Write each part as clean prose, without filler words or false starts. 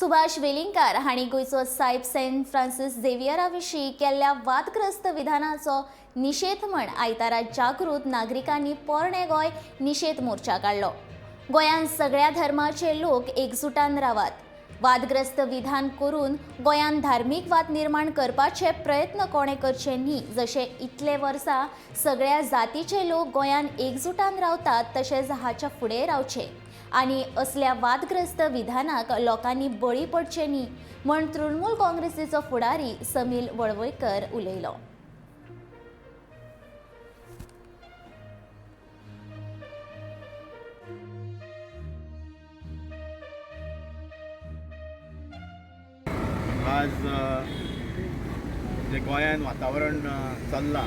सुभाष वेलिंगकार हांणी गोंयचो साहेब Saint Francis झेवियरा विशीं केल्ल्या वादग्रस्त विधानाचो निशेध म्हण आयतारा जागृत नागरिकांनी पोरणे गोंय निशेध मोर्चा काडलो। गोंयांत सगळ्या धर्माचे लोक एकजुटान रावात। वादग्रस्त विधान करून गोंयांत धार्मीक वाद निर्माण करपाचे प्रयत्न कोणे करचे न्ही। जशे इतले वर्सां सगळ्या जातीचे लोक गोंयांत एकजुटान रावतात तशेंच हाच्या फुडें रावचे आनी असल्या वादग्रस्त विधानाक लोकांनी बळी पडचे न्ही म्हण तृणमूल काँग्रेसीचो फुडारी समील वळवयकर उलयलो। आज जे गोंयांत वातावरण चल्लां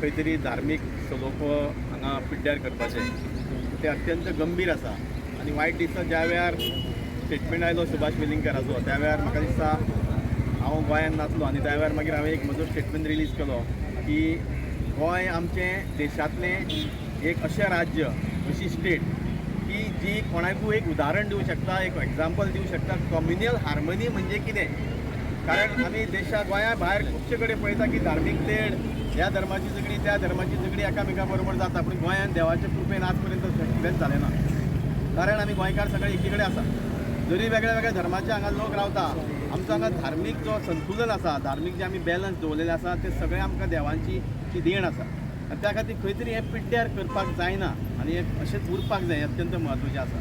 खंय तरी धार्मीक सलोखो हांगा पिड्ड्यार करपाचें तें अत्यंत गंभीर आसा आनी वायट दिसता। ज्या वेळार स्टेटमेंट आयलो सुभाष वेलिंगकाराचो त्या वेळार म्हाका दिसता हांव गोंयांत नासलो आनी त्या वेळार मागीर हांवें एक म्हजो स्टेटमेंट रिलीज केलो की गोंय आमचें देशांतलें एक अशें राज्य, अशी स्टेट की जी कोणाकूय एक उदाहरण दिवं शकता, एक एग्जाम्पल दिवं शकता कम्युनल हार्मनी म्हणजे कितें। कारण आमी देशा गोंया भायर खुबशे कडेन पळयता की धार्मीक तेड ह्या धर्माची झगडी त्या धर्माची झगडी एकामेका बरोबर जाता, पूण गोंयांत देवाचे कृपेन आज पर्यंत कितेंच जालें ना। कारण आमी गोंयकार सगळे एकी कडेन आसा, जरी वेगळ्या वेगळ्या धर्माचे हांगा लोक रावता, आमचो हांगा धार्मीक जो संतुलन आसा, धार्मीक जे आमी बॅलन्स दवरलेले आसा ते सगळे आमकां देवांची ती देण आसा आनी त्या खातीर खंय तरी हें पिड्ड्यार करपाक जायना आनी अशेंच उरपाक जाय, अत्यंत म्हत्वाचें आसा।